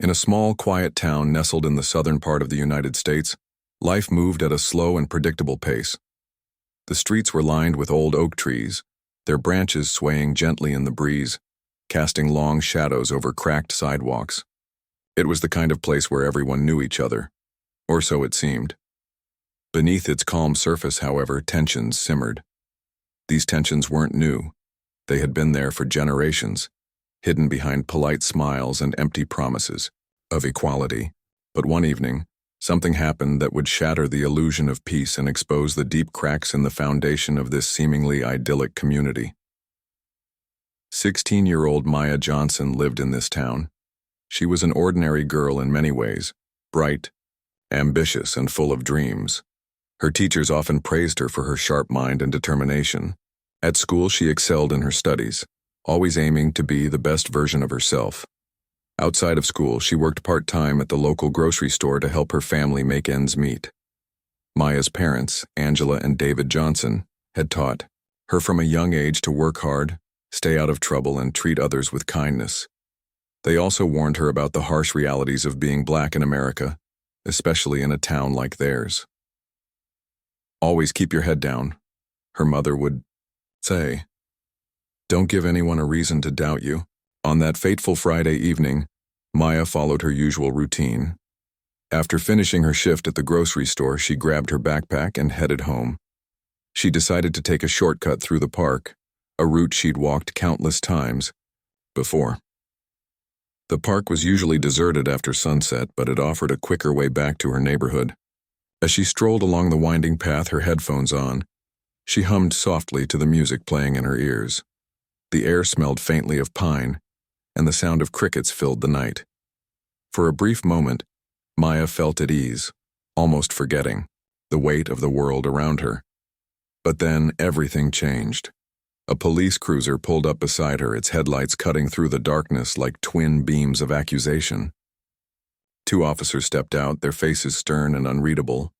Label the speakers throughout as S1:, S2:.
S1: In a small, quiet town nestled in the southern part of the United States, life moved at a slow and predictable pace. The streets were lined with old oak trees, their branches swaying gently in the breeze, casting long shadows over cracked sidewalks. It was the kind of place where everyone knew each other, or so it seemed. Beneath its calm surface, however, tensions simmered. These tensions weren't new. They had been there for generations, hidden behind polite smiles and empty promises of equality. But one evening, something happened that would shatter the illusion of peace and expose the deep cracks in the foundation of this seemingly idyllic community. 16-year-old Maya Johnson lived in this town. She was an ordinary girl in many ways, bright, ambitious, and full of dreams. Her teachers often praised her for her sharp mind and determination. At school, she excelled in her studies, always aiming to be the best version of herself. Outside of school, she worked part-time at the local grocery store to help her family make ends meet. Maya's parents, Angela and David Johnson, had taught her from a young age to work hard, stay out of trouble, and treat others with kindness. They also warned her about the harsh realities of being Black in America, especially in a town like theirs. "Always keep your head down," her mother would say. "Don't give anyone a reason to doubt you." On that fateful Friday evening, Maya followed her usual routine. After finishing her shift at the grocery store, she grabbed her backpack and headed home. She decided to take a shortcut through the park, a route she'd walked countless times before. The park was usually deserted after sunset, but it offered a quicker way back to her neighborhood. As she strolled along the winding path, her headphones on, she hummed softly to the music playing in her ears. The air smelled faintly of pine, and the sound of crickets filled the night. For a brief moment, Maya felt at ease, almost forgetting the weight of the world around her. But then everything changed. A police cruiser pulled up beside her, its headlights cutting through the darkness like twin beams of accusation. Two officers stepped out, their faces stern and unreadable.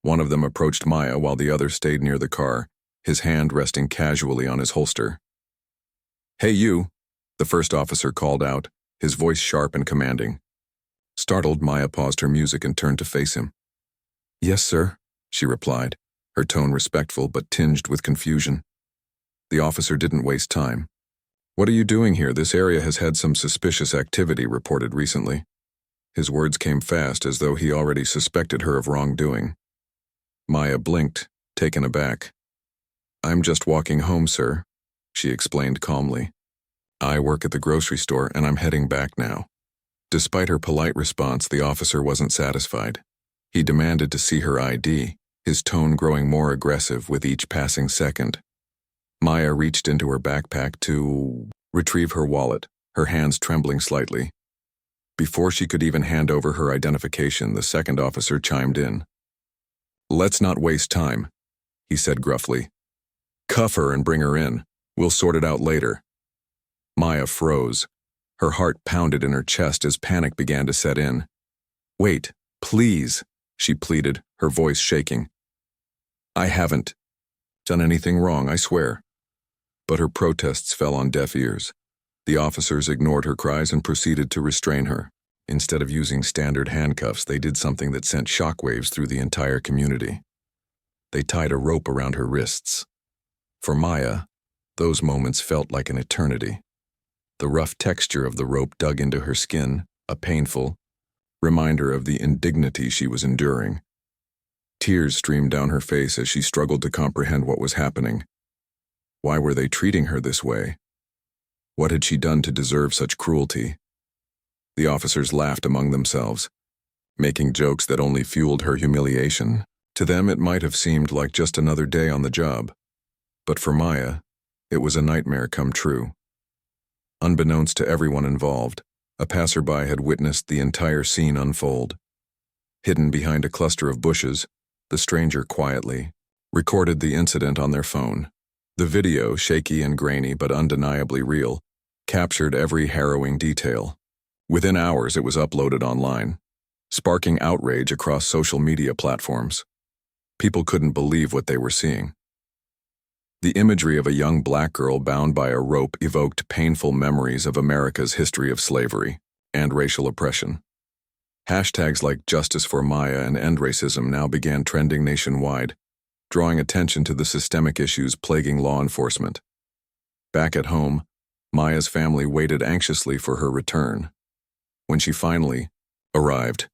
S1: One of them approached Maya while the other stayed near the car, his hand resting casually on his holster. "Hey you," the first officer called out, his voice sharp and commanding. Startled, Maya paused her music and turned to face him. "Yes, sir," she replied, her tone respectful but tinged with confusion. The officer didn't waste time. "What are you doing here? This area has had some suspicious activity reported recently." His words came fast, as though he already suspected her of wrongdoing. Maya blinked, taken aback. "I'm just walking home, sir," she explained calmly. "I work at the grocery store and I'm heading back now." Despite her polite response, the officer wasn't satisfied. He demanded to see her ID, his tone growing more aggressive with each passing second. Maya reached into her backpack to retrieve her wallet, her hands trembling slightly. Before she could even hand over her identification, the second officer chimed in. "Let's not waste time," he said gruffly. "Cuff her and bring her in. We'll sort it out later." Maya froze. Her heart pounded in her chest as panic began to set in. "Wait, please," she pleaded, her voice shaking. "I haven't done anything wrong, I swear." But her protests fell on deaf ears. The officers ignored her cries and proceeded to restrain her. Instead of using standard handcuffs, they did something that sent shockwaves through the entire community. They tied a rope around her wrists. For Maya, those moments felt like an eternity. The rough texture of the rope dug into her skin, a painful reminder of the indignity she was enduring. Tears streamed down her face as she struggled to comprehend what was happening. Why were they treating her this way? What had she done to deserve such cruelty? The officers laughed among themselves, making jokes that only fueled her humiliation. To them, it might have seemed like just another day on the job. But for Maya, it was a nightmare come true. Unbeknownst to everyone involved, a passerby had witnessed the entire scene unfold. Hidden behind a cluster of bushes, the stranger quietly recorded the incident on their phone. The video, shaky and grainy but undeniably real, captured every harrowing detail. Within hours, it was uploaded online, sparking outrage across social media platforms. People couldn't believe what they were seeing. The imagery of a young Black girl bound by a rope evoked painful memories of America's history of slavery and racial oppression. Hashtags like Justice for Maya and End Racism now began trending nationwide, drawing attention to the systemic issues plaguing law enforcement. Back at home, Maya's family waited anxiously for her return. When she finally arrived,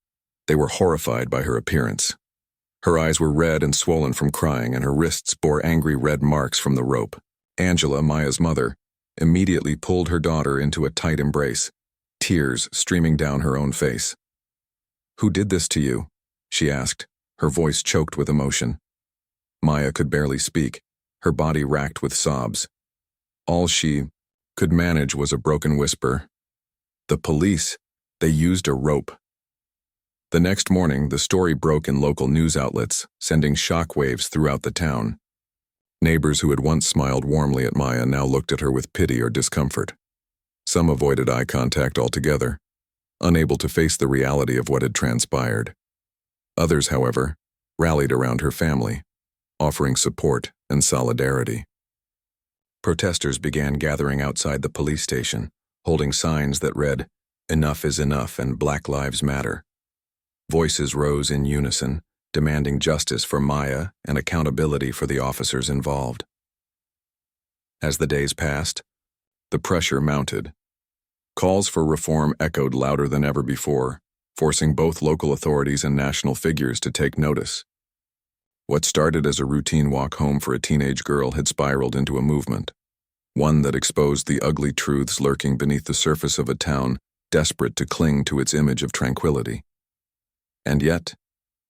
S1: they were horrified by her appearance. Her eyes were red and swollen from crying, and her wrists bore angry red marks from the rope. Angela, Maya's mother, immediately pulled her daughter into a tight embrace, tears streaming down her own face. "Who did this to you?" she asked, her voice choked with emotion. Maya could barely speak, her body racked with sobs. All she could manage was a broken whisper. "The police, they used a rope." The next morning, the story broke in local news outlets, sending shockwaves throughout the town. Neighbors who had once smiled warmly at Maya now looked at her with pity or discomfort. Some avoided eye contact altogether, unable to face the reality of what had transpired. Others, however, rallied around her family, offering support and solidarity. Protesters began gathering outside the police station, holding signs that read, "Enough is enough" and "Black Lives Matter." Voices rose in unison, demanding justice for Maya and accountability for the officers involved. As the days passed, the pressure mounted. Calls for reform echoed louder than ever before, forcing both local authorities and national figures to take notice. What started as a routine walk home for a teenage girl had spiraled into a movement, one that exposed the ugly truths lurking beneath the surface of a town desperate to cling to its image of tranquility. And yet,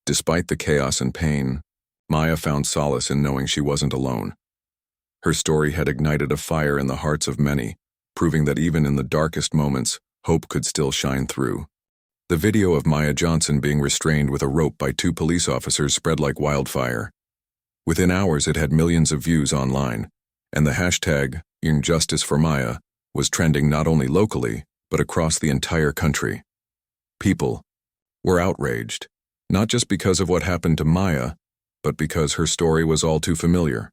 S1: despite the chaos and pain, Maya found solace in knowing she wasn't alone. Her story had ignited a fire in the hearts of many, proving that even in the darkest moments, hope could still shine through. The video of Maya Johnson being restrained with a rope by 2 police officers spread like wildfire. Within hours, it had millions of views online, and the hashtag #Justice for Maya was trending not only locally, but across the entire country. People were outraged, not just because of what happened to Maya, but because her story was all too familiar.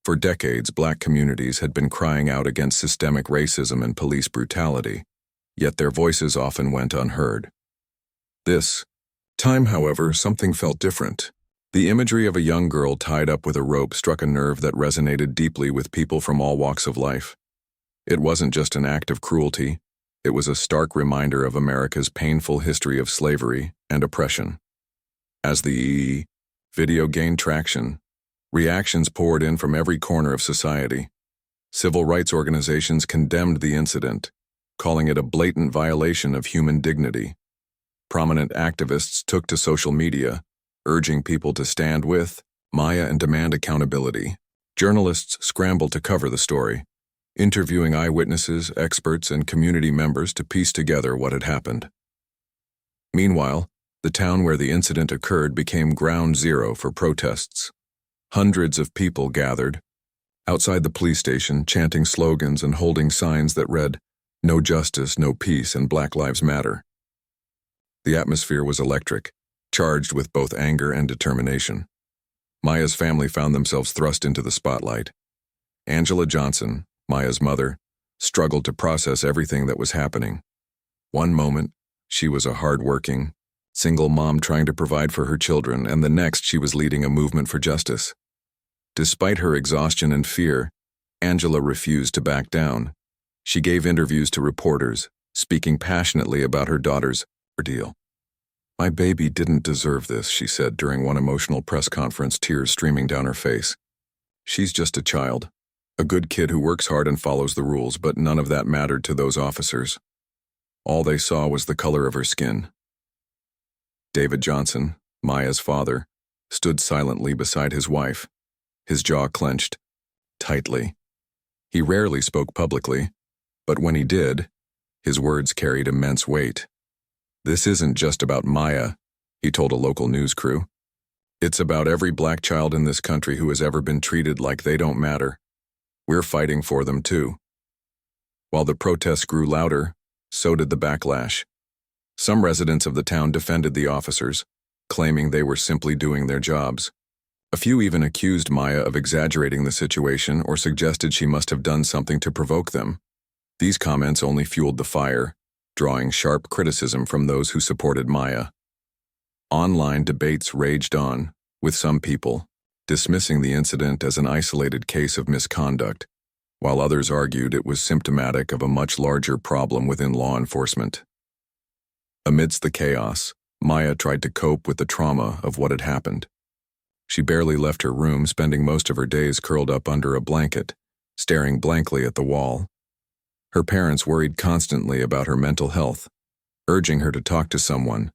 S1: For decades, Black communities had been crying out against systemic racism and police brutality, yet their voices often went unheard. This time, however, something felt different. The imagery of a young girl tied up with a rope struck a nerve that resonated deeply with people from all walks of life. It wasn't just an act of cruelty, it was a stark reminder of America's painful history of slavery and oppression. As the video gained traction, reactions poured in from every corner of society. Civil rights organizations condemned the incident, calling it a blatant violation of human dignity. Prominent activists took to social media, urging people to stand with Maya and demand accountability. Journalists scrambled to cover the story, interviewing eyewitnesses, experts, and community members to piece together what had happened. Meanwhile, the town where the incident occurred became ground zero for protests. Hundreds of people gathered outside the police station, chanting slogans and holding signs that read, "No justice, no peace, and Black Lives Matter." The atmosphere was electric, charged with both anger and determination. Maya's family found themselves thrust into the spotlight. Angela Johnson, Maya's mother, struggled to process everything that was happening. One moment, she was a hard-working, single mom trying to provide for her children, and the next she was leading a movement for justice. Despite her exhaustion and fear, Angela refused to back down. She gave interviews to reporters, speaking passionately about her daughter's ordeal. "My baby didn't deserve this," she said during one emotional press conference, tears streaming down her face. "She's just a child, a good kid who works hard and follows the rules, but none of that mattered to those officers. All they saw was the color of her skin." David Johnson, Maya's father, stood silently beside his wife, his jaw clenched tightly. He rarely spoke publicly, but when he did, his words carried immense weight. "This isn't just about Maya," he told a local news crew. "It's about every Black child in this country who has ever been treated like they don't matter. We're fighting for them too." While the protests grew louder, so did the backlash. Some residents of the town defended the officers, claiming they were simply doing their jobs. A few even accused Maya of exaggerating the situation or suggested she must have done something to provoke them. These comments only fueled the fire, drawing sharp criticism from those who supported Maya. Online debates raged on, with some people dismissing the incident as an isolated case of misconduct, while others argued it was symptomatic of a much larger problem within law enforcement. Amidst the chaos, Maya tried to cope with the trauma of what had happened. She barely left her room, spending most of her days curled up under a blanket, staring blankly at the wall. Her parents worried constantly about her mental health, urging her to talk to someone,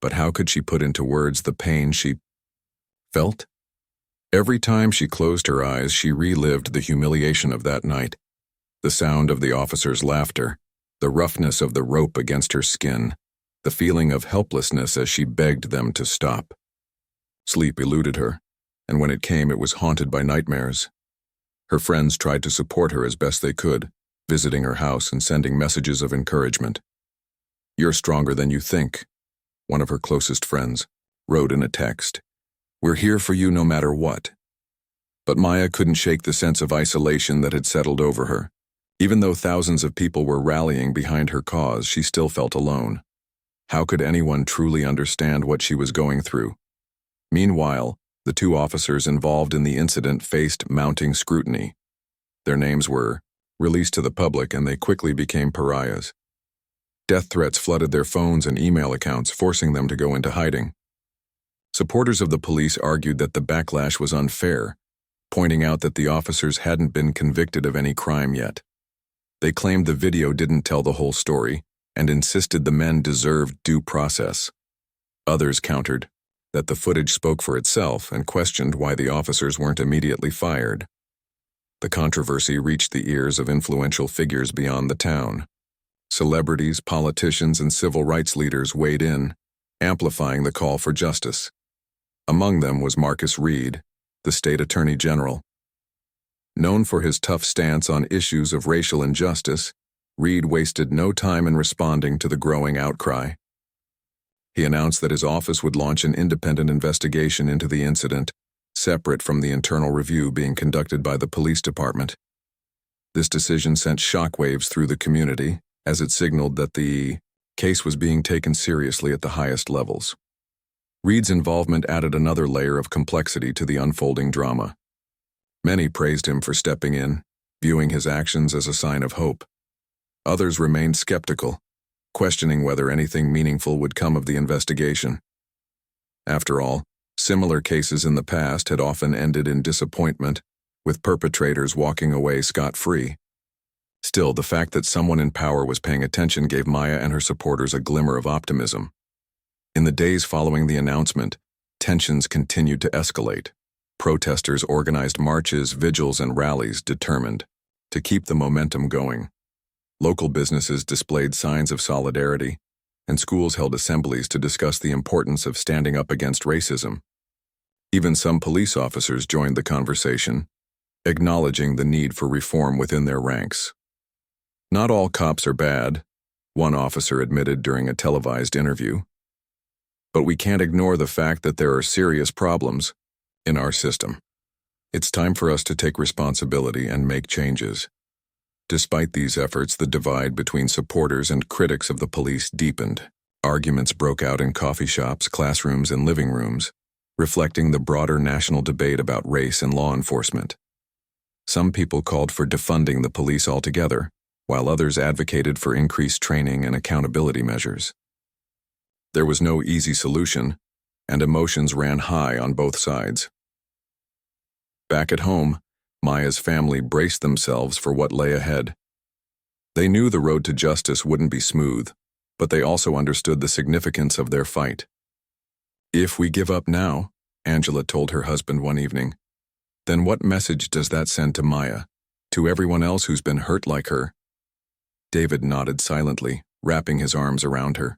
S1: but how could she put into words the pain she felt? Every time she closed her eyes, she relived the humiliation of that night, the sound of the officer's laughter, the roughness of the rope against her skin, the feeling of helplessness as she begged them to stop. Sleep eluded her, and when it came, it was haunted by nightmares. Her friends tried to support her as best they could, visiting her house and sending messages of encouragement. "You're stronger than you think," one of her closest friends wrote in a text. "We're here for you no matter what." But Maya couldn't shake the sense of isolation that had settled over her. Even though thousands of people were rallying behind her cause, she still felt alone. How could anyone truly understand what she was going through? Meanwhile, the two officers involved in the incident faced mounting scrutiny. Their names were released to the public, and they quickly became pariahs. Death threats flooded their phones and email accounts, forcing them to go into hiding. Supporters of the police argued that the backlash was unfair, pointing out that the officers hadn't been convicted of any crime yet. They claimed the video didn't tell the whole story and insisted the men deserved due process. Others countered that the footage spoke for itself and questioned why the officers weren't immediately fired. The controversy reached the ears of influential figures beyond the town. Celebrities, politicians, and civil rights leaders weighed in, amplifying the call for justice. Among them was Marcus Reed, the state attorney general. Known for his tough stance on issues of racial injustice, Reed wasted no time in responding to the growing outcry. He announced that his office would launch an independent investigation into the incident, separate from the internal review being conducted by the police department. This decision sent shockwaves through the community, as it signaled that the case was being taken seriously at the highest levels. Reed's involvement added another layer of complexity to the unfolding drama. Many praised him for stepping in, viewing his actions as a sign of hope. Others remained skeptical, questioning whether anything meaningful would come of the investigation. After all, similar cases in the past had often ended in disappointment, with perpetrators walking away scot-free. Still, the fact that someone in power was paying attention gave Maya and her supporters a glimmer of optimism. In the days following the announcement, tensions continued to escalate. Protesters organized marches, vigils, and rallies determined to keep the momentum going. Local businesses displayed signs of solidarity, and schools held assemblies to discuss the importance of standing up against racism. Even some police officers joined the conversation, acknowledging the need for reform within their ranks. "Not all cops are bad," one officer admitted during a televised interview. "But we can't ignore the fact that there are serious problems in our system. It's time for us to take responsibility and make changes." Despite these efforts, the divide between supporters and critics of the police deepened. Arguments broke out in coffee shops, classrooms, and living rooms, reflecting the broader national debate about race and law enforcement. Some people called for defunding the police altogether, while others advocated for increased training and accountability measures. There was no easy solution, and emotions ran high on both sides. Back at home, Maya's family braced themselves for what lay ahead. They knew the road to justice wouldn't be smooth, but they also understood the significance of their fight. "If we give up now," Angela told her husband one evening, "then what message does that send to Maya, to everyone else who's been hurt like her?" David nodded silently, wrapping his arms around her.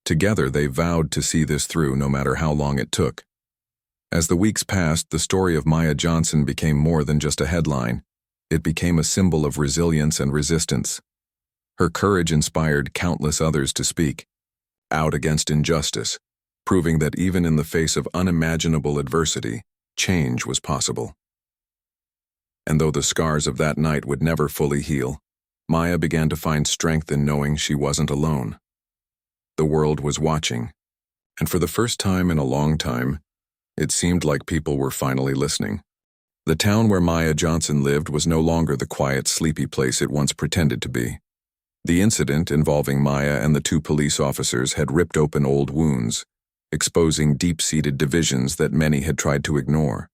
S1: Together, they vowed to see this through no matter how long it took. As the weeks passed, the story of Maya Johnson became more than just a headline. It became a symbol of resilience and resistance. Her courage inspired countless others to speak out against injustice, proving that even in the face of unimaginable adversity, change was possible. And though the scars of that night would never fully heal, Maya began to find strength in knowing she wasn't alone. The world was watching, and for the first time in a long time, it seemed like people were finally listening. The town where Maya Johnson lived was no longer the quiet, sleepy place it once pretended to be. The incident involving Maya and the two police officers had ripped open old wounds, exposing deep-seated divisions that many had tried to ignore.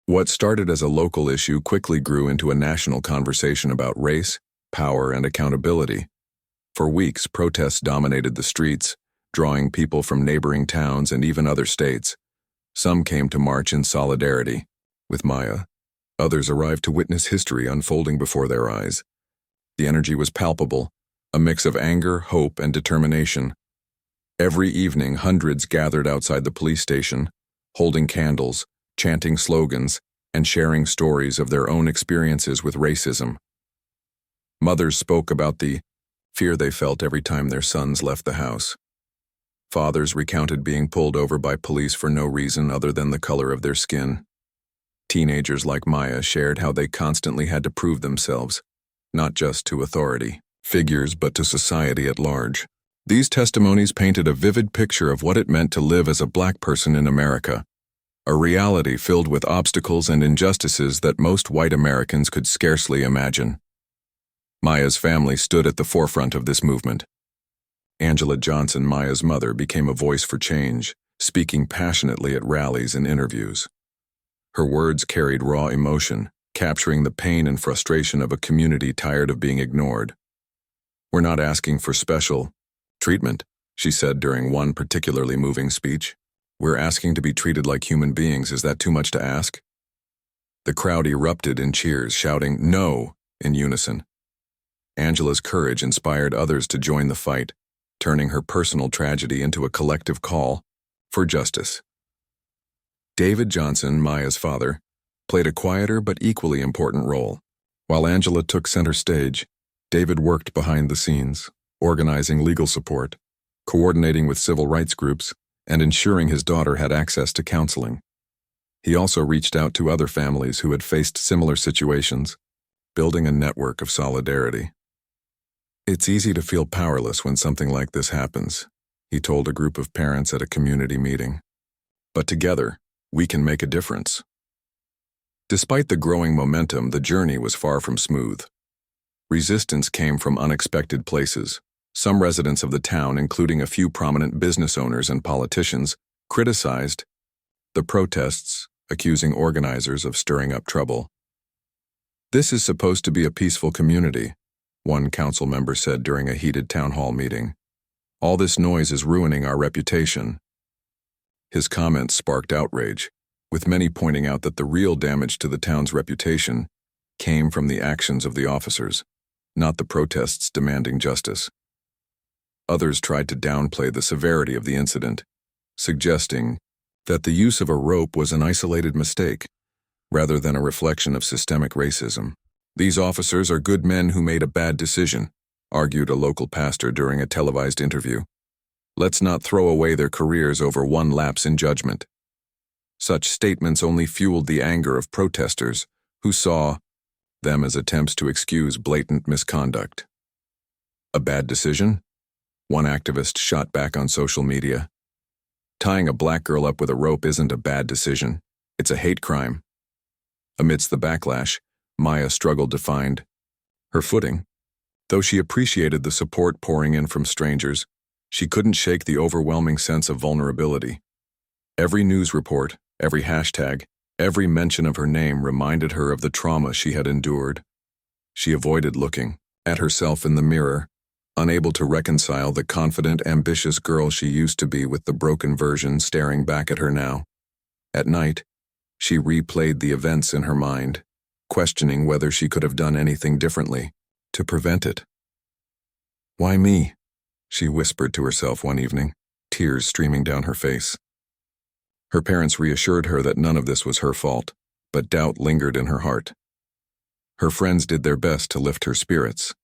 S1: What started as a local issue quickly grew into a national conversation about race, power, and accountability. For weeks, protests dominated the streets, drawing people from neighboring towns and even other states. Some came to march in solidarity with Maya. Others arrived to witness history unfolding before their eyes. The energy was palpable, a mix of anger, hope, and determination. Every evening, hundreds gathered outside the police station, holding candles, chanting slogans, and sharing stories of their own experiences with racism. Mothers spoke about the fear they felt every time their sons left the house. Fathers recounted being pulled over by police for no reason other than the color of their skin. Teenagers like Maya shared how they constantly had to prove themselves, not just to authority figures but to society at large. These testimonies painted a vivid picture of what it meant to live as a Black person in America, a reality filled with obstacles and injustices that most white Americans could scarcely imagine. Maya's family stood at the forefront of this movement. Angela Johnson, Maya's mother, became a voice for change, speaking passionately at rallies and interviews. Her words carried raw emotion, capturing the pain and frustration of a community tired of being ignored. "We're not asking for special treatment," she said during one particularly moving speech. "We're asking to be treated like human beings. Is that too much to ask?" The crowd erupted in cheers, shouting "No" in unison. Angela's courage inspired others to join the fight, turning her personal tragedy into a collective call for justice. David Johnson, Maya's father, played a quieter but equally important role. While Angela took center stage, David worked behind the scenes, organizing legal support, coordinating with civil rights groups, and ensuring his daughter had access to counseling. He also reached out to other families who had faced similar situations, building a network of solidarity. "It's easy to feel powerless when something like this happens," he told a group of parents at a community meeting. "But together, we can make a difference." Despite the growing momentum, the journey was far from smooth. Resistance came from unexpected places. Some residents of the town, including a few prominent business owners and politicians, criticized the protests, accusing organizers of stirring up trouble. "This is supposed to be a peaceful community," one council member said during a heated town hall meeting. "All this noise is ruining our reputation." His comments sparked outrage, with many pointing out that the real damage to the town's reputation came from the actions of the officers, not the protests demanding justice. Others tried to downplay the severity of the incident, suggesting that the use of a rope was an isolated mistake, rather than a reflection of systemic racism. "These officers are good men who made a bad decision," argued a local pastor during a televised interview. "Let's not throw away their careers over one lapse in judgment." Such statements only fueled the anger of protesters, who saw them as attempts to excuse blatant misconduct. "A bad decision?" one activist shot back on social media. "Tying a Black girl up with a rope isn't a bad decision. It's a hate crime." Amidst the backlash, Maya struggled to find her footing. Though she appreciated the support pouring in from strangers, she couldn't shake the overwhelming sense of vulnerability. Every news report, every hashtag, every mention of her name reminded her of the trauma she had endured. She avoided looking at herself in the mirror, unable to reconcile the confident, ambitious girl she used to be with the broken version staring back at her now. At night, she replayed the events in her mind, questioning whether she could have done anything differently to prevent it. "Why me?" she whispered to herself one evening, tears streaming down her face. Her parents reassured her that none of this was her fault, but doubt lingered in her heart. Her friends did their best to lift her spirits.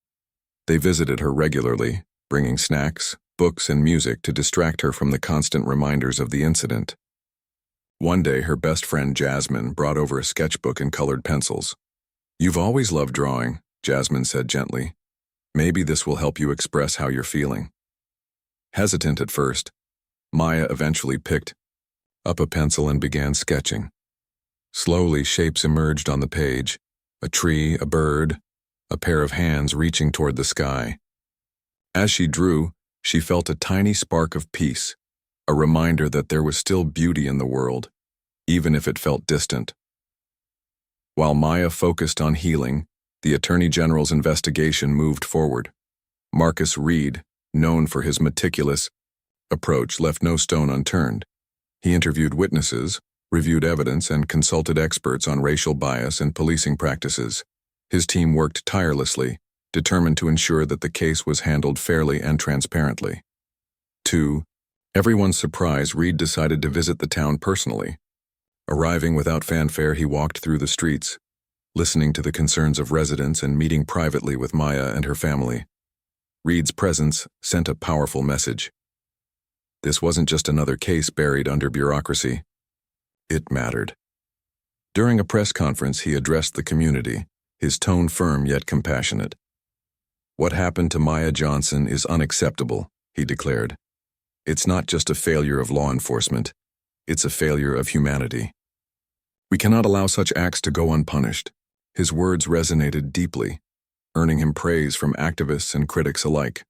S1: They visited her regularly, bringing snacks, books, and music to distract her from the constant reminders of the incident. One day, her best friend Jasmine brought over a sketchbook and colored pencils. "You've always loved drawing," Jasmine said gently. Maybe this will help you express how you're feeling." Hesitant at first, Maya eventually picked up a pencil and began sketching. Slowly, shapes emerged on the page: a tree, a bird, a pair of hands reaching toward the sky. As she drew, she felt a tiny spark of peace, a reminder that there was still beauty in the world, even if it felt distant. While Maya focused on healing, the Attorney General's investigation moved forward. Marcus Reed, known for his meticulous approach, left no stone unturned. He interviewed witnesses, reviewed evidence, and consulted experts on racial bias and policing practices. His team worked tirelessly, determined to ensure that the case was handled fairly and transparently. To everyone's surprise, Reed decided to visit the town personally. Arriving without fanfare, he walked through the streets, listening to the concerns of residents and meeting privately with Maya and her family. Reed's presence sent a powerful message. This wasn't just another case buried under bureaucracy. It mattered. During a press conference, he addressed the community, his tone firm yet compassionate. "What happened to Maya Johnson is unacceptable," he declared. "It's not just a failure of law enforcement, it's a failure of humanity. We cannot allow such acts to go unpunished." His words resonated deeply, earning him praise from activists and critics alike.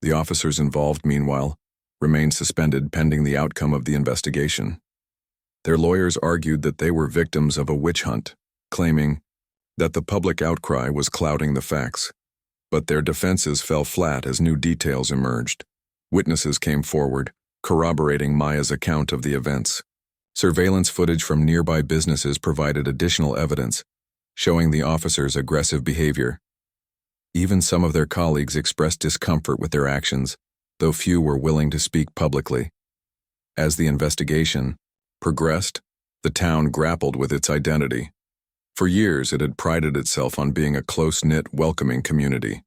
S1: The officers involved, meanwhile, remained suspended pending the outcome of the investigation. Their lawyers argued that they were victims of a witch hunt, claiming that the public outcry was clouding the facts. But their defenses fell flat as new details emerged. Witnesses came forward, corroborating Maya's account of the events. Surveillance footage from nearby businesses provided additional evidence, showing the officers' aggressive behavior. Even some of their colleagues expressed discomfort with their actions, though few were willing to speak publicly. As the investigation progressed, the town grappled with its identity. For years, it had prided itself on being a close-knit, welcoming community.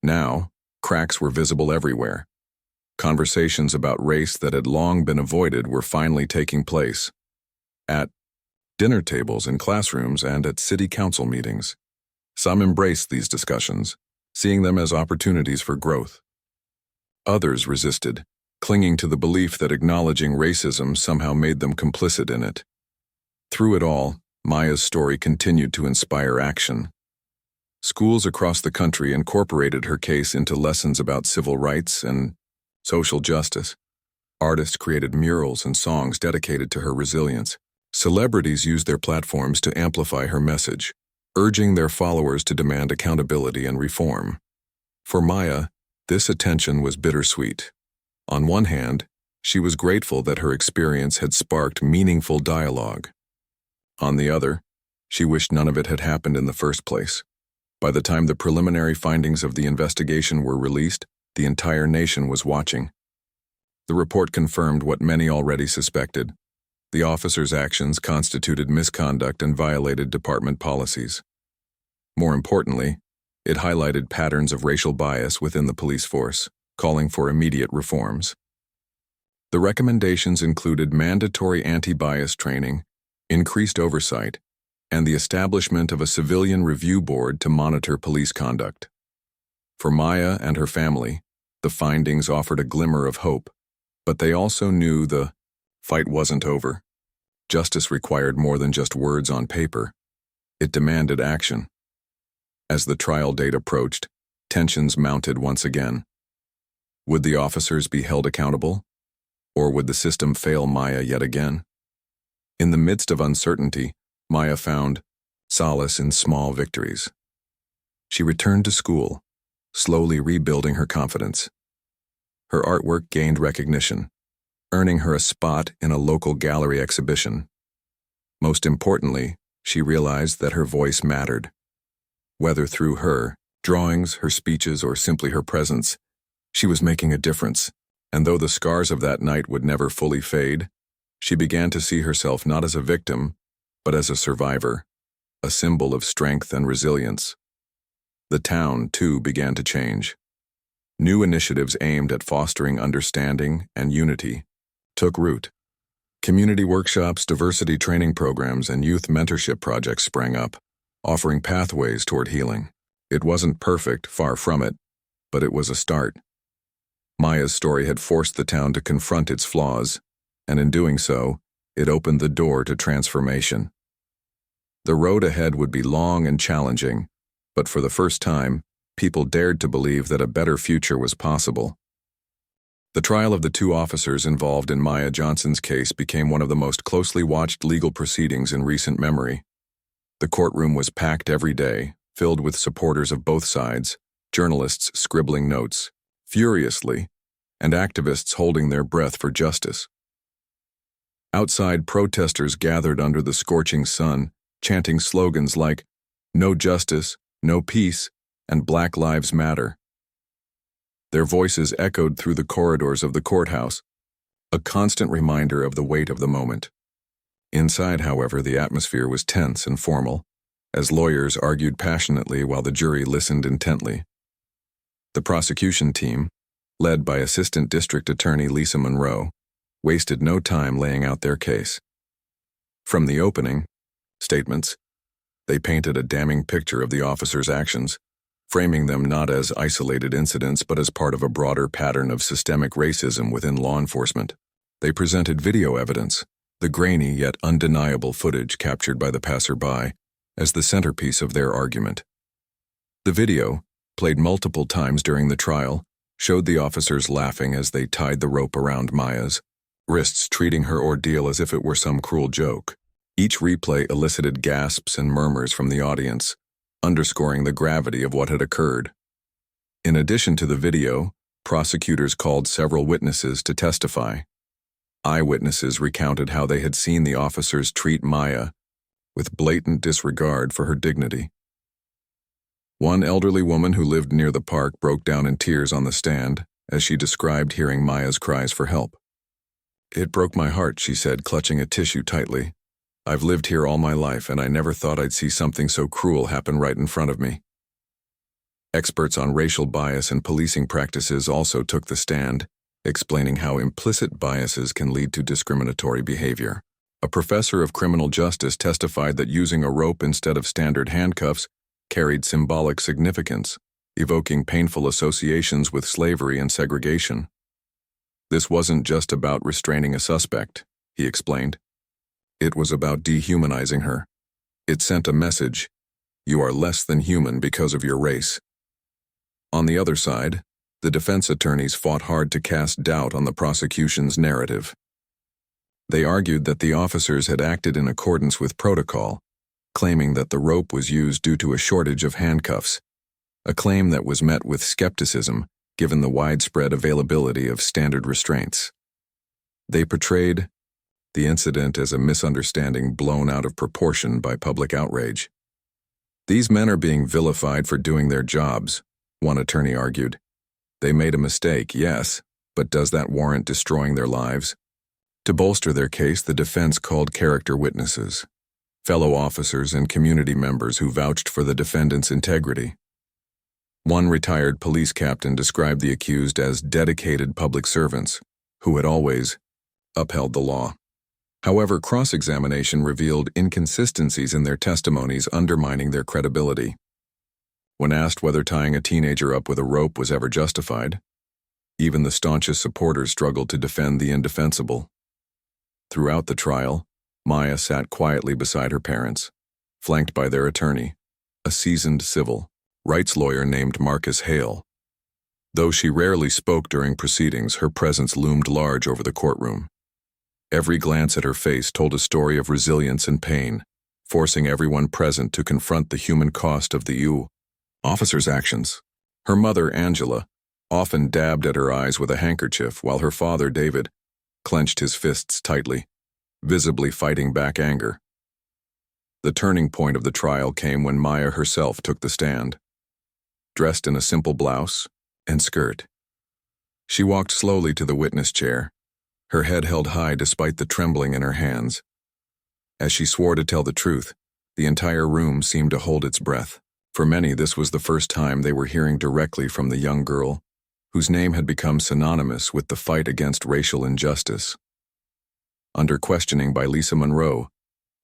S1: Now, cracks were visible everywhere. Conversations about race that had long been avoided were finally taking place. At dinner tables in classrooms and at city council meetings. Some embraced these discussions, seeing them as opportunities for growth. Others resisted, clinging to the belief that acknowledging racism somehow made them complicit in it. Through it all, Maya's story continued to inspire action. Schools across the country incorporated her case into lessons about civil rights and social justice. Artists created murals and songs dedicated to her resilience. Celebrities used their platforms to amplify her message, urging their followers to demand accountability and reform. For Maya, this attention was bittersweet. On one hand, she was grateful that her experience had sparked meaningful dialogue. On the other, she wished none of it had happened in the first place. By the time the preliminary findings of the investigation were released, the entire nation was watching. The report confirmed what many already suspected. The officers' actions constituted misconduct and violated department policies. More importantly, it highlighted patterns of racial bias within the police force, calling for immediate reforms. The recommendations included mandatory anti-bias training, increased oversight, and the establishment of a civilian review board to monitor police conduct. For Maya and her family, the findings offered a glimmer of hope, but they also knew the fight wasn't over. Justice required more than just words on paper. It demanded action. As the trial date approached, tensions mounted once again. Would the officers be held accountable? Or would the system fail Maya yet again? In the midst of uncertainty, Maya found solace in small victories. She returned to school, slowly rebuilding her confidence. Her artwork gained recognition, earning her a spot in a local gallery exhibition. Most importantly, she realized that her voice mattered. Whether through her drawings, her speeches, or simply her presence, she was making a difference. And though the scars of that night would never fully fade, she began to see herself not as a victim, but as a survivor, a symbol of strength and resilience. The town, too, began to change. New initiatives aimed at fostering understanding and unity took root. Community workshops, diversity training programs, and youth mentorship projects sprang up, offering pathways toward healing. It wasn't perfect, far from it, but it was a start. Maya's story had forced the town to confront its flaws, and in doing so, it opened the door to transformation. The road ahead would be long and challenging, but for the first time, people dared to believe that a better future was possible. The trial of the two officers involved in Maya Johnson's case became one of the most closely watched legal proceedings in recent memory. The courtroom was packed every day, filled with supporters of both sides, journalists scribbling notes, furiously, and activists holding their breath for justice. Outside, protesters gathered under the scorching sun, chanting slogans like, "No justice, no peace," and "Black Lives Matter." Their voices echoed through the corridors of the courthouse, a constant reminder of the weight of the moment. Inside, however, the atmosphere was tense and formal, as lawyers argued passionately while the jury listened intently. The prosecution team, led by Assistant District Attorney Lisa Monroe, wasted no time laying out their case. From the opening statements, they painted a damning picture of the officers' actions, framing them not as isolated incidents but as part of a broader pattern of systemic racism within law enforcement. They presented video evidence, the grainy yet undeniable footage captured by the passerby, as the centerpiece of their argument. The video, played multiple times during the trial, showed the officers laughing as they tied the rope around Maya's wrists, treating her ordeal as if it were some cruel joke. Each replay elicited gasps and murmurs from the audience, underscoring the gravity of what had occurred. In addition to the video, prosecutors called several witnesses to testify. Eyewitnesses recounted how they had seen the officers treat Maya with blatant disregard for her dignity. One elderly woman who lived near the park broke down in tears on the stand as she described hearing Maya's cries for help. "It broke my heart," she said, clutching a tissue tightly. "I've lived here all my life, and I never thought I'd see something so cruel happen right in front of me." Experts on racial bias and policing practices also took the stand, explaining how implicit biases can lead to discriminatory behavior. A professor of criminal justice testified that using a rope instead of standard handcuffs carried symbolic significance, evoking painful associations with slavery and segregation. "This wasn't just about restraining a suspect," he explained. "It was about dehumanizing her. It sent a message: you are less than human because of your race." On the other side, the defense attorneys fought hard to cast doubt on the prosecution's narrative. They argued that the officers had acted in accordance with protocol, claiming that the rope was used due to a shortage of handcuffs, a claim that was met with skepticism given the widespread availability of standard restraints. They portrayed the incident as a misunderstanding blown out of proportion by public outrage. "These men are being vilified for doing their jobs," one attorney argued. "They made a mistake, yes, but does that warrant destroying their lives?" To bolster their case, the defense called character witnesses, fellow officers and community members who vouched for the defendant's integrity. One retired police captain described the accused as dedicated public servants who had always upheld the law. However, cross-examination revealed inconsistencies in their testimonies, undermining their credibility. When asked whether tying a teenager up with a rope was ever justified, even the staunchest supporters struggled to defend the indefensible. Throughout the trial, Maya sat quietly beside her parents, flanked by their attorney, a seasoned civil rights lawyer named Marcus Hale. Though she rarely spoke during proceedings, her presence loomed large over the courtroom. Every glance at her face told a story of resilience and pain, forcing everyone present to confront the human cost of the officer's actions. Her mother, Angela, often dabbed at her eyes with a handkerchief, while her father, David, clenched his fists tightly, visibly fighting back anger. The turning point of the trial came when Maya herself took the stand. Dressed in a simple blouse and skirt, she walked slowly to the witness chair, her head held high despite the trembling in her hands. As she swore to tell the truth, the entire room seemed to hold its breath. For many, this was the first time they were hearing directly from the young girl, whose name had become synonymous with the fight against racial injustice. Under questioning by Lisa Monroe,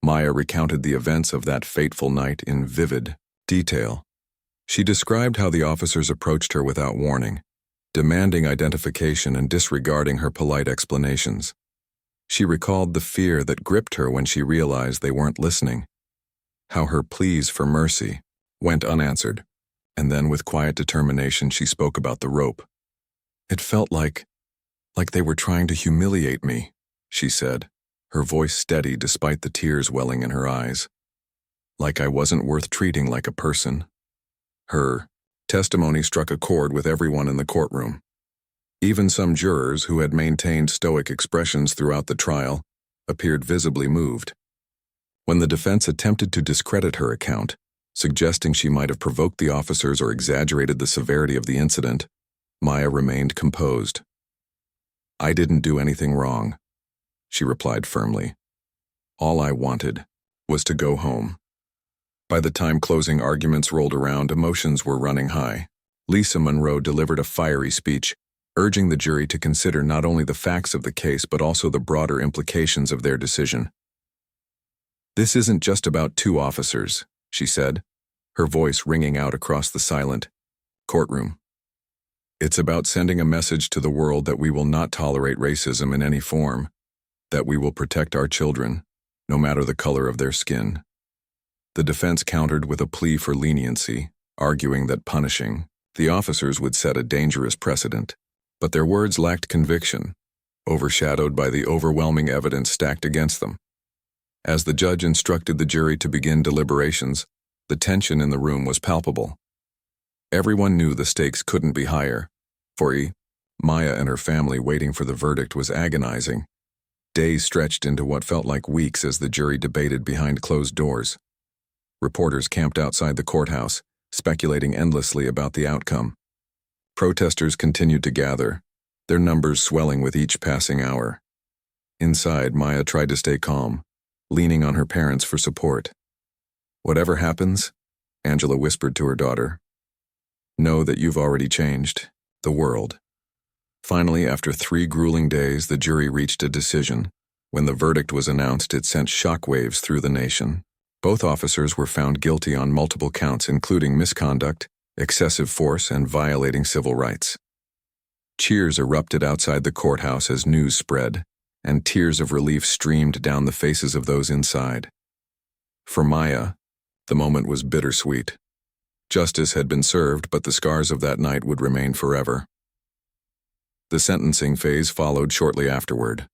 S1: Maya recounted the events of that fateful night in vivid detail. She described how the officers approached her without warning, demanding identification and disregarding her polite explanations. She recalled the fear that gripped her when she realized they weren't listening, how her pleas for mercy went unanswered, and then with quiet determination she spoke about the rope. "It felt like they were trying to humiliate me," she said, her voice steady despite the tears welling in her eyes. "Like I wasn't worth treating like a person." Her testimony struck a chord with everyone in the courtroom. Even some jurors who had maintained stoic expressions throughout the trial appeared visibly moved. When the defense attempted to discredit her account, suggesting she might have provoked the officers or exaggerated the severity of the incident, Maya remained composed. "I didn't do anything wrong," she replied firmly. "All I wanted was to go home." By the time closing arguments rolled around, emotions were running high. Lisa Monroe delivered a fiery speech, urging the jury to consider not only the facts of the case but also the broader implications of their decision. "This isn't just about two officers," she said, her voice ringing out across the silent courtroom. "It's about sending a message to the world that we will not tolerate racism in any form, that we will protect our children, no matter the color of their skin." The defense countered with a plea for leniency, arguing that punishing the officers would set a dangerous precedent. But their words lacked conviction, overshadowed by the overwhelming evidence stacked against them. As the judge instructed the jury to begin deliberations, the tension in the room was palpable. Everyone knew the stakes couldn't be higher. For Maya and her family waiting for the verdict was agonizing. Days stretched into what felt like weeks as the jury debated behind closed doors. Reporters camped outside the courthouse, speculating endlessly about the outcome. Protesters continued to gather, their numbers swelling with each passing hour. Inside, Maya tried to stay calm, leaning on her parents for support. "Whatever happens," Angela whispered to her daughter, "know that you've already changed the world." Finally, after 3 grueling days, the jury reached a decision. When the verdict was announced, it sent shockwaves through the nation. Both officers were found guilty on multiple counts, including misconduct, excessive force, and violating civil rights. Cheers erupted outside the courthouse as news spread, and tears of relief streamed down the faces of those inside. For Maya, the moment was bittersweet. Justice had been served, but the scars of that night would remain forever. The sentencing phase followed shortly afterward.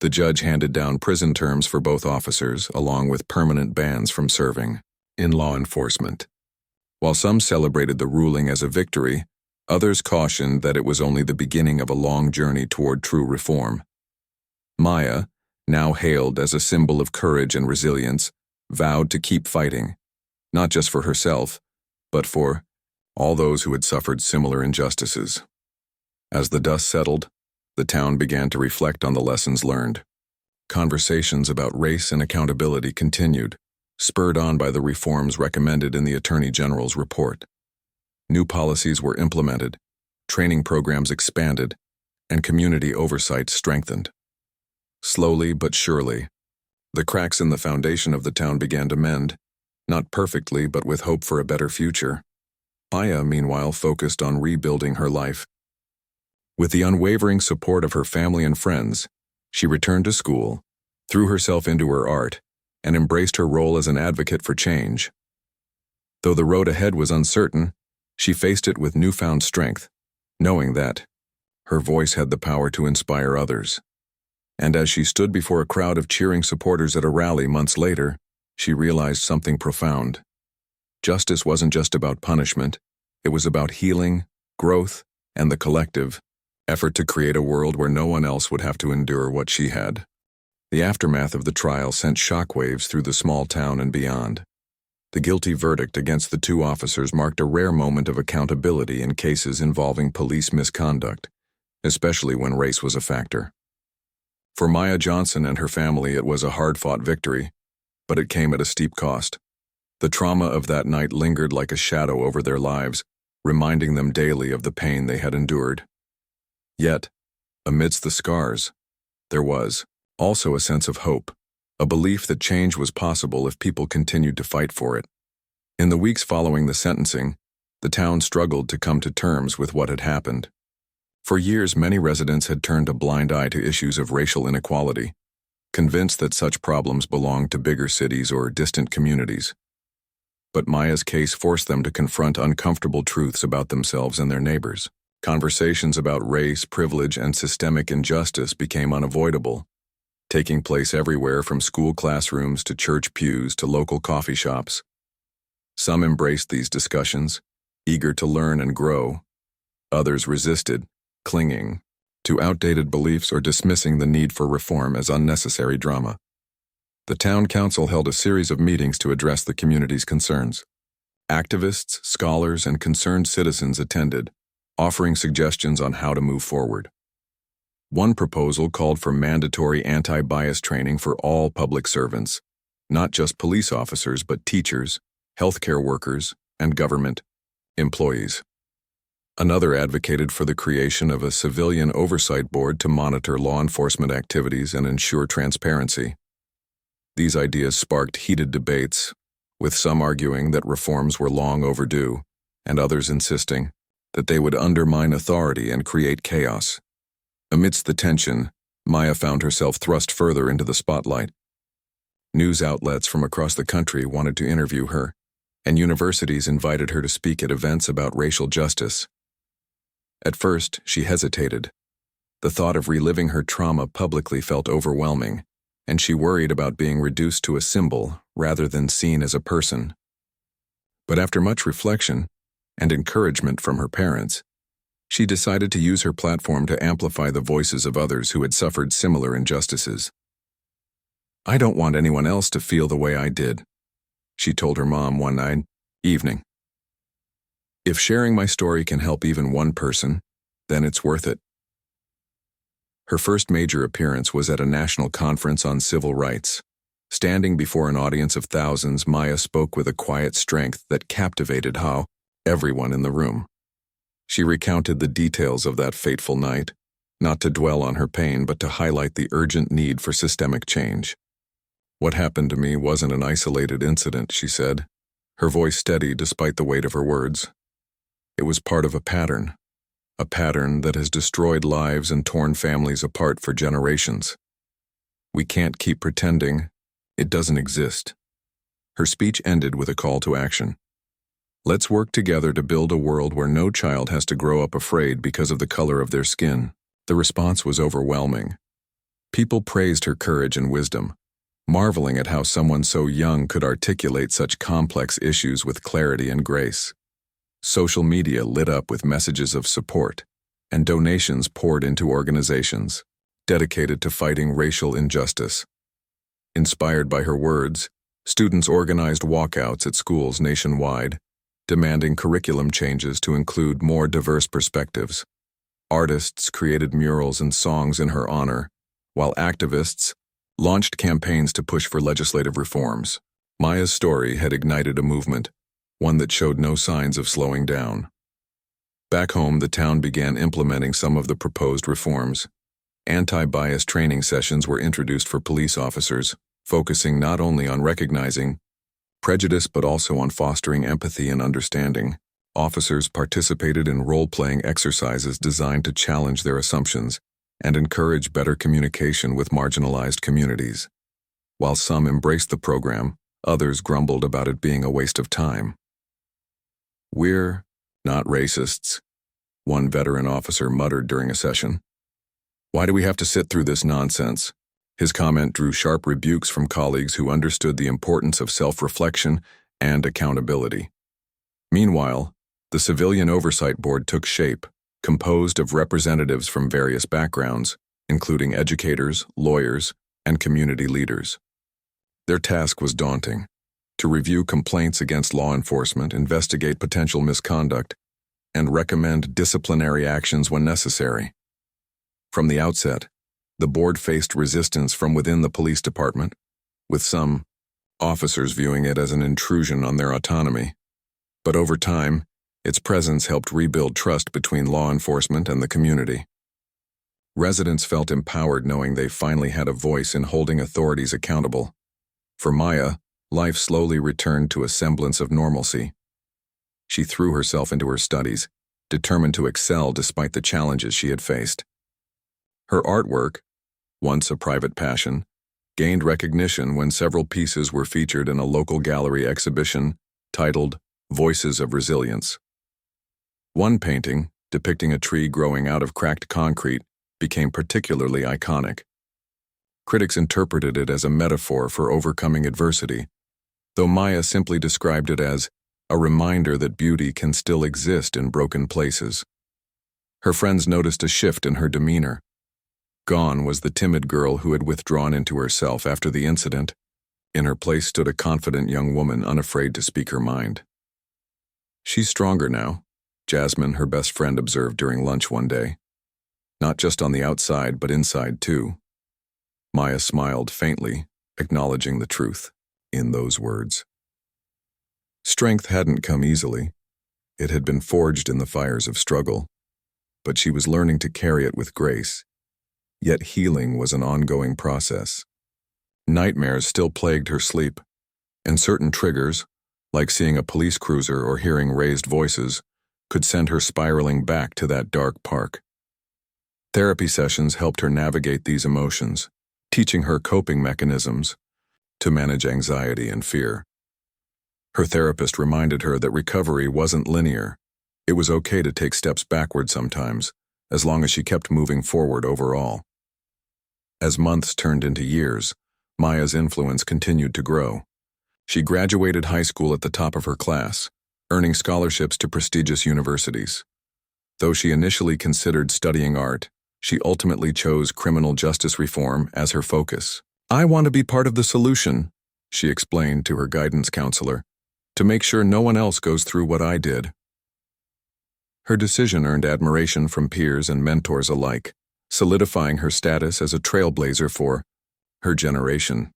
S1: The judge handed down prison terms for both officers, along with permanent bans from serving in law enforcement. While some celebrated the ruling as a victory, others cautioned that it was only the beginning of a long journey toward true reform. Maya, now hailed as a symbol of courage and resilience, vowed to keep fighting, not just for herself, but for all those who had suffered similar injustices. As the dust settled, the town began to reflect on the lessons learned. Conversations about race and accountability continued, spurred on by the reforms recommended in the Attorney General's report. New policies were implemented, training programs expanded, and community oversight strengthened. Slowly but surely, the cracks in the foundation of the town began to mend, not perfectly but with hope for a better future. Maya, meanwhile, focused on rebuilding her life. With the unwavering support of her family and friends, she returned to school, threw herself into her art, and embraced her role as an advocate for change. Though the road ahead was uncertain, she faced it with newfound strength, knowing that her voice had the power to inspire others. And as she stood before a crowd of cheering supporters at a rally months later, she realized something profound. Justice wasn't just about punishment, it was about healing, growth, and the collective effort to create a world where no one else would have to endure what she had. The aftermath of the trial sent shockwaves through the small town and beyond. The guilty verdict against the 2 officers marked a rare moment of accountability in cases involving police misconduct, especially when race was a factor. For Maya Johnson and her family, it was a hard-fought victory, but it came at a steep cost. The trauma of that night lingered like a shadow over their lives, reminding them daily of the pain they had endured. Yet, amidst the scars, there was also a sense of hope, a belief that change was possible if people continued to fight for it. In the weeks following the sentencing, The town struggled to come to terms with what had happened. For years, many residents had turned a blind eye to issues of racial inequality, convinced that such problems belonged to bigger cities or distant communities. But Maya's case forced them to confront uncomfortable truths about themselves and their neighbors. Conversations about race, privilege, and systemic injustice became unavoidable, taking place everywhere from school classrooms to church pews to local coffee shops. Some embraced these discussions, eager to learn and grow. Others resisted, clinging to outdated beliefs or dismissing the need for reform as unnecessary drama. The town council held a series of meetings to address the community's concerns. Activists, scholars, and concerned citizens attended, offering suggestions on how to move forward. One proposal called for mandatory anti-bias training for all public servants, not just police officers but teachers, healthcare workers, and government employees. Another advocated for the creation of a civilian oversight board to monitor law enforcement activities and ensure transparency. These ideas sparked heated debates, with some arguing that reforms were long overdue, and others insisting that they would undermine authority and create chaos. Amidst the tension, Maya found herself thrust further into the spotlight. News outlets from across the country wanted to interview her, and universities invited her to speak at events about racial justice. At first, she hesitated. The thought of reliving her trauma publicly felt overwhelming, and she worried about being reduced to a symbol rather than seen as a person. But after much reflection and encouragement from her parents, she decided to use her platform to amplify the voices of others who had suffered similar injustices. "I don't want anyone else to feel the way I did," she told her mom one evening. "If sharing my story can help even one person, then it's worth it." Her first major appearance was at a national conference on civil rights. Standing before an audience of thousands, Maya spoke with a quiet strength that captivated everyone in the room. She recounted the details of that fateful night, not to dwell on her pain but to highlight the urgent need for systemic change. "What happened to me wasn't an isolated incident," she said, her voice steady despite the weight of her words. "It was part of a pattern that has destroyed lives and torn families apart for generations. We can't keep pretending it doesn't exist." Her speech ended with a call to action. "Let's work together to build a world where no child has to grow up afraid because of the color of their skin." The response was overwhelming. People praised her courage and wisdom, marveling at how someone so young could articulate such complex issues with clarity and grace. Social media lit up with messages of support, and donations poured into organizations dedicated to fighting racial injustice. Inspired by her words, students organized walkouts at schools nationwide, demanding curriculum changes to include more diverse perspectives. Artists created murals and songs in her honor, while activists launched campaigns to push for legislative reforms. Maya's story had ignited a movement, one that showed no signs of slowing down. Back home, the town began implementing some of the proposed reforms. Anti-bias training sessions were introduced for police officers, focusing not only on recognizing prejudice but also on fostering empathy and understanding. Officers participated in role-playing exercises designed to challenge their assumptions and encourage better communication with marginalized communities. While some embraced the program, others grumbled about it being a waste of time. "We're not racists," one veteran officer muttered during a session. "Why do we have to sit through this nonsense?" His comment drew sharp rebukes from colleagues who understood the importance of self-reflection and accountability. Meanwhile, the Civilian Oversight Board took shape, composed of representatives from various backgrounds, including educators, lawyers, and community leaders. Their task was daunting: to review complaints against law enforcement, investigate potential misconduct, and recommend disciplinary actions when necessary. From the outset, the board faced resistance from within the police department, with some officers viewing it as an intrusion on their autonomy. But over time, its presence helped rebuild trust between law enforcement and the community. Residents felt empowered knowing they finally had a voice in holding authorities accountable. For Maya, life slowly returned to a semblance of normalcy. She threw herself into her studies, determined to excel despite the challenges she had faced. Her artwork, once a private passion, gained recognition when several pieces were featured in a local gallery exhibition titled Voices of Resilience. One painting, depicting a tree growing out of cracked concrete, became particularly iconic. Critics interpreted it as a metaphor for overcoming adversity, though Maya simply described it as a reminder that beauty can still exist in broken places. Her friends noticed a shift in her demeanor. Gone was the timid girl who had withdrawn into herself after the incident. In her place stood a confident young woman unafraid to speak her mind. "She's stronger now," Jasmine, her best friend, observed during lunch one day. "Not just on the outside, but inside too." Maya smiled faintly, acknowledging the truth in those words. Strength hadn't come easily. It had been forged in the fires of struggle, but she was learning to carry it with grace. Yet healing was an ongoing process. Nightmares still plagued her sleep, and certain triggers, like seeing a police cruiser or hearing raised voices, could send her spiraling back to that dark park. Therapy sessions helped her navigate these emotions, teaching her coping mechanisms to manage anxiety and fear. Her therapist reminded her that recovery wasn't linear. It was okay to take steps backward sometimes, as long as she kept moving forward overall. As months turned into years, Maya's influence continued to grow. She graduated high school at the top of her class, earning scholarships to prestigious universities. Though she initially considered studying art, she ultimately chose criminal justice reform as her focus. "I want to be part of the solution," she explained to her guidance counselor, "to make sure no one else goes through what I did." Her decision earned admiration from peers and mentors alike, solidifying her status as a trailblazer for her generation.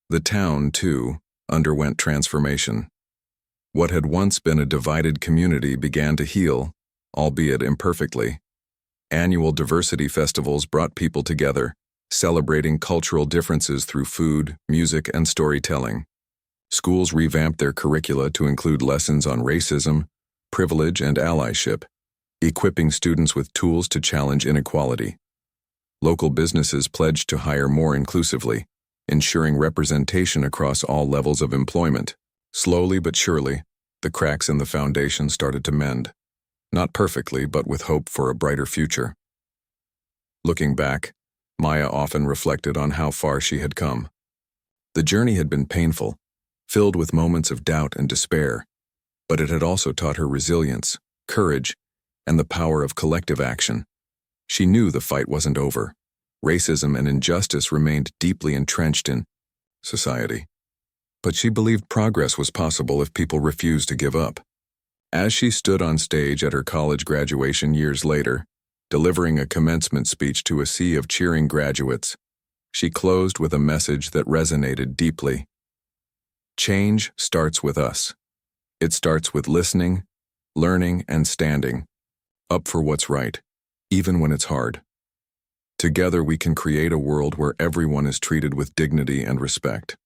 S1: The town, too, underwent transformation. What had once been a divided community began to heal, albeit imperfectly. Annual diversity festivals brought people together, celebrating cultural differences through food, music, and storytelling. Schools revamped their curricula to include lessons on racism, privilege, and allyship, equipping students with tools to challenge inequality. Local businesses pledged to hire more inclusively, ensuring representation across all levels of employment. Slowly but surely, the cracks in the foundation started to mend. Not perfectly, but with hope for a brighter future. Looking back, Maya often reflected on how far she had come. The journey had been painful, filled with moments of doubt and despair, but it had also taught her resilience, courage, and the power of collective action. She knew the fight wasn't over. Racism and injustice remained deeply entrenched in society. But she believed progress was possible if people refused to give up. As she stood on stage at her college graduation years later, delivering a commencement speech to a sea of cheering graduates, she closed with a message that resonated deeply. Change starts with us. It starts with listening, learning, and standing up for what's right, even when it's hard. Together we can create a world where everyone is treated with dignity and respect.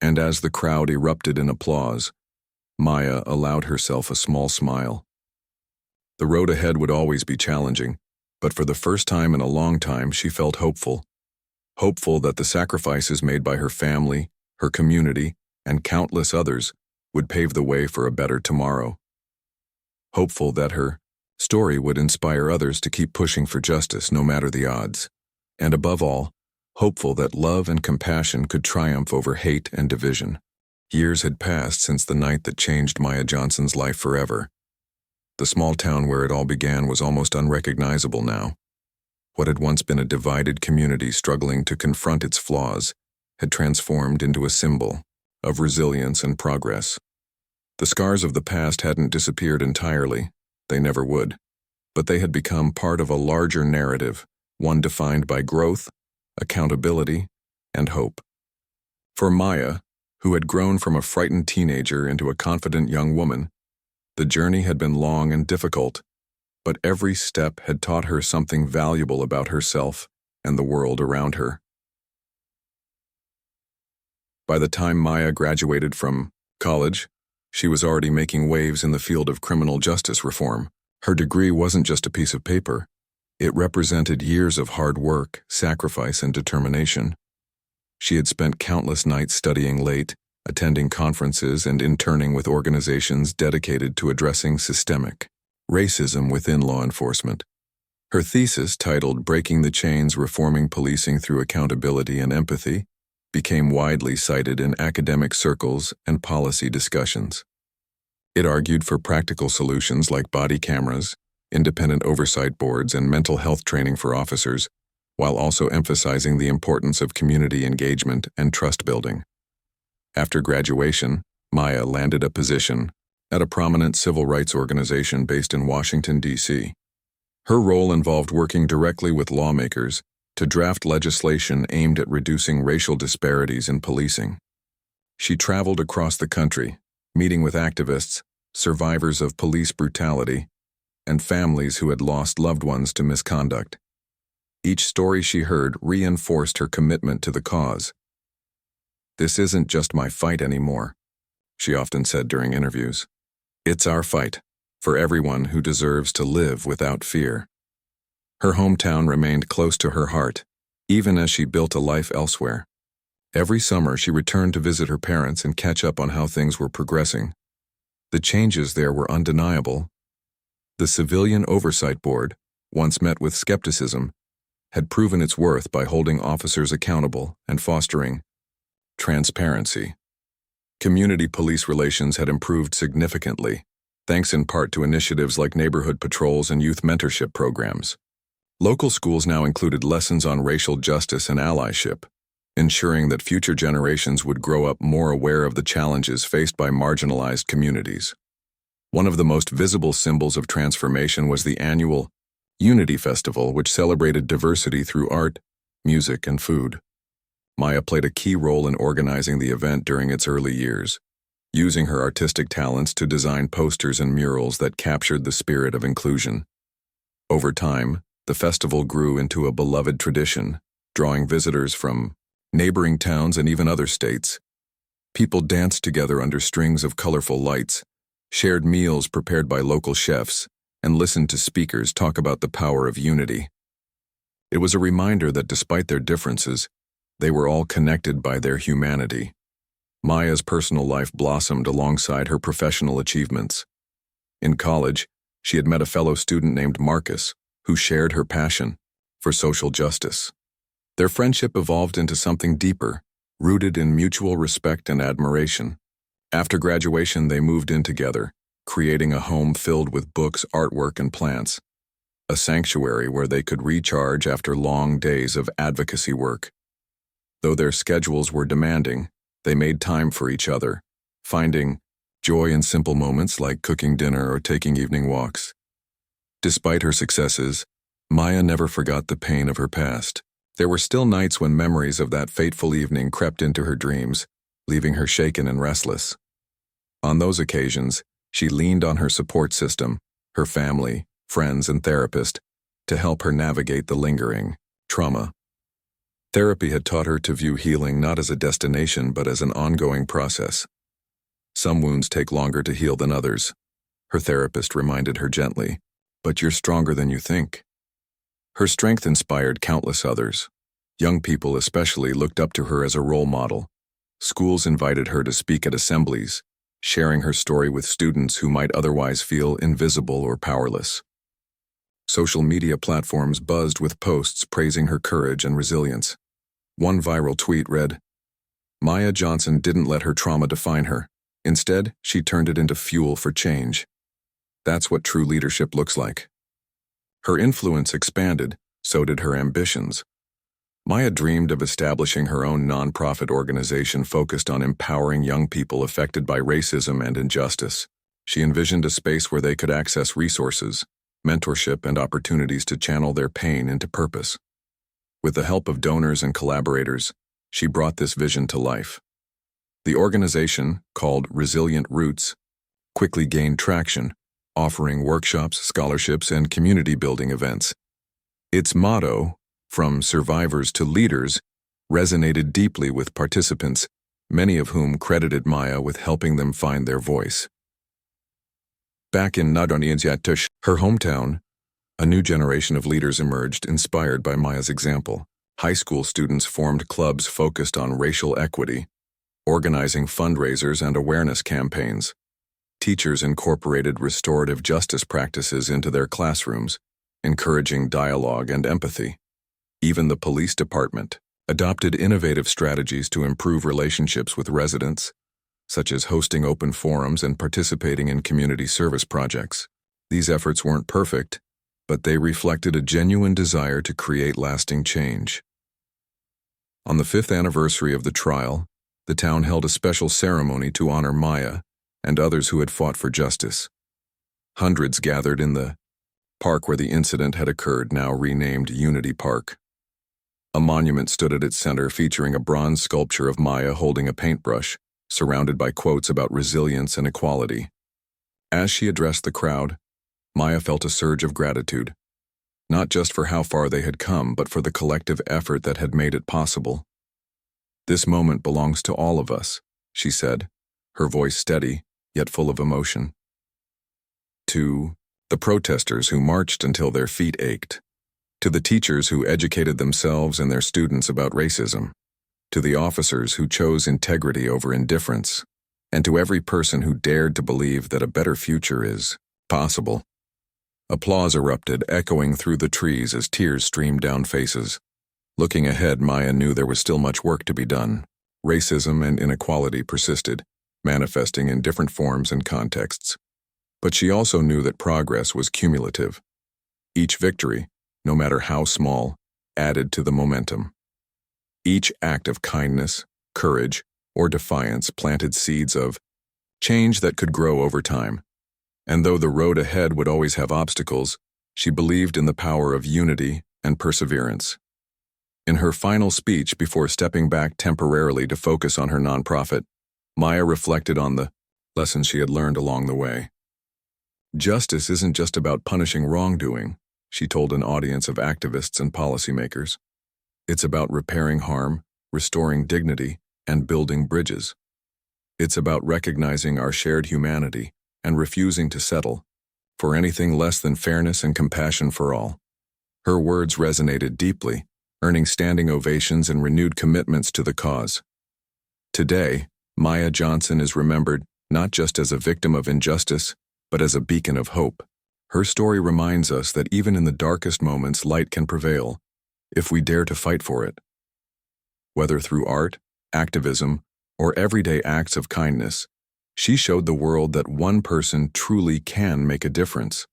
S1: And as the crowd erupted in applause, Maya allowed herself a small smile. The road ahead would always be challenging, but for the first time in a long time she felt hopeful. Hopeful that the sacrifices made by her family, her community, and countless others would pave the way for a better tomorrow. Hopeful that her story would inspire others to keep pushing for justice no matter the odds. And above all, hopeful that love and compassion could triumph over hate and division. Years had passed since the night that changed Maya Johnson's life forever. The small town where it all began was almost unrecognizable now. What had once been a divided community struggling to confront its flaws had transformed into a symbol of resilience and progress. The scars of the past hadn't disappeared entirely. They never would. But they had become part of a larger narrative, one defined by growth, accountability, and hope. For Maya, who had grown from a frightened teenager into a confident young woman, the journey had been long and difficult, but every step had taught her something valuable about herself and the world around her. By the time Maya graduated from college, She was already making waves in the field of criminal justice reform. Her degree wasn't just a piece of paper. It represented years of hard work, sacrifice, and determination. She had spent countless nights studying late, attending conferences, and interning with organizations dedicated to addressing systemic racism within law enforcement. Her thesis, titled Breaking the Chains: Reforming Policing Through Accountability and Empathy, became widely cited in academic circles and policy discussions. It argued for practical solutions like body cameras, independent oversight boards, and mental health training for officers, while also emphasizing the importance of community engagement and trust building. After graduation, Maya landed a position at a prominent civil rights organization based in Washington, D.C. Her role involved working directly with lawmakers to draft legislation aimed at reducing racial disparities in policing. She traveled across the country, meeting with activists, survivors of police brutality, and families who had lost loved ones to misconduct. Each story she heard reinforced her commitment to the cause. "This isn't just my fight anymore," she often said during interviews. "It's our fight, for everyone who deserves to live without fear." Her hometown remained close to her heart, even as she built a life elsewhere. Every summer she returned to visit her parents and catch up on how things were progressing. The changes there were undeniable. The Civilian Oversight Board, once met with skepticism, had proven its worth by holding officers accountable and fostering transparency. Community police relations had improved significantly, thanks in part to initiatives like neighborhood patrols and youth mentorship programs. Local schools now included lessons on racial justice and allyship, ensuring that future generations would grow up more aware of the challenges faced by marginalized communities. One of the most visible symbols of transformation was the annual Unity Festival, which celebrated diversity through art, music, and food. Maya played a key role in organizing the event during its early years, using her artistic talents to design posters and murals that captured the spirit of inclusion. Over time, the festival grew into a beloved tradition, drawing visitors from neighboring towns and even other states. People danced together under strings of colorful lights, shared meals prepared by local chefs, and listened to speakers talk about the power of unity. It was a reminder that despite their differences, they were all connected by their humanity. Maya's personal life blossomed alongside her professional achievements. In college, she had met a fellow student named Marcus, who shared her passion for social justice. Their friendship evolved into something deeper, rooted in mutual respect and admiration. After graduation, they moved in together, creating a home filled with books, artwork, and plants, a sanctuary where they could recharge after long days of advocacy work. Though their schedules were demanding, they made time for each other, finding joy in simple moments like cooking dinner or taking evening walks. Despite her successes, Maya never forgot the pain of her past. There were still nights when memories of that fateful evening crept into her dreams, leaving her shaken and restless. On those occasions, she leaned on her support system, her family, friends, and therapist, to help her navigate the lingering trauma. Therapy had taught her to view healing not as a destination but as an ongoing process. Some wounds take longer to heal than others, her therapist reminded her gently, but you're stronger than you think. Her strength inspired countless others. Young people especially looked up to her as a role model. Schools invited her to speak at assemblies, sharing her story with students who might otherwise feel invisible or powerless. Social media platforms buzzed with posts praising her courage and resilience. One viral tweet read, "Maya Johnson didn't let her trauma define her. Instead, she turned it into fuel for change. That's what true leadership looks like." Her influence expanded, so did her ambitions. Maya dreamed of establishing her own nonprofit organization focused on empowering young people affected by racism and injustice. She envisioned a space where they could access resources, mentorship, and opportunities to channel their pain into purpose. With the help of donors and collaborators, she brought this vision to life. The organization, called Resilient Roots, quickly gained traction, offering workshops, scholarships, and community-building events. Its motto, "From survivors to leaders," resonated deeply with participants, many of whom credited Maya with helping them find their voice. Back in Nadonianziatush, her hometown, a new generation of leaders emerged inspired by Maya's example. High school students formed clubs focused on racial equity, organizing fundraisers and awareness campaigns. Teachers incorporated restorative justice practices into their classrooms, encouraging dialogue and empathy. Even the police department adopted innovative strategies to improve relationships with residents, such as hosting open forums and participating in community service projects. These efforts weren't perfect, but they reflected a genuine desire to create lasting change. On the 5th anniversary of the trial, the town held a special ceremony to honor Maya and others who had fought for justice. Hundreds gathered in the park where the incident had occurred, now renamed Unity Park. A monument stood at its center featuring a bronze sculpture of Maya holding a paintbrush, surrounded by quotes about resilience and equality. As she addressed the crowd, Maya felt a surge of gratitude, not just for how far they had come, but for the collective effort that had made it possible. "This moment belongs to all of us," she said, her voice steady, yet full of emotion. To the protesters who marched until their feet ached, to the teachers who educated themselves and their students about racism, to the officers who chose integrity over indifference, and to every person who dared to believe that a better future is possible. Applause erupted, echoing through the trees as tears streamed down faces. Looking ahead, Maya knew there was still much work to be done. Racism and inequality persisted, manifesting in different forms and contexts. But she also knew that progress was cumulative. Each victory, no matter how small, added to the momentum. Each act of kindness, courage, or defiance planted seeds of change that could grow over time. And though the road ahead would always have obstacles, she believed in the power of unity and perseverance. In her final speech before stepping back temporarily to focus on her nonprofit, Maya reflected on the lessons she had learned along the way. Justice isn't just about punishing wrongdoing, she told an audience of activists and policymakers. It's about repairing harm, restoring dignity, and building bridges. It's about recognizing our shared humanity and refusing to settle for anything less than fairness and compassion for all. Her words resonated deeply, earning standing ovations and renewed commitments to the cause. Today, Maya Johnson is remembered not just as a victim of injustice, but as a beacon of hope. Her story reminds us that even in the darkest moments, light can prevail, if we dare to fight for it. Whether through art, activism, or everyday acts of kindness, she showed the world that one person truly can make a difference.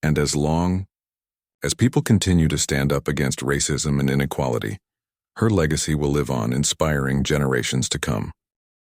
S1: And as long as people continue to stand up against racism and inequality, her legacy will live on, inspiring generations to come.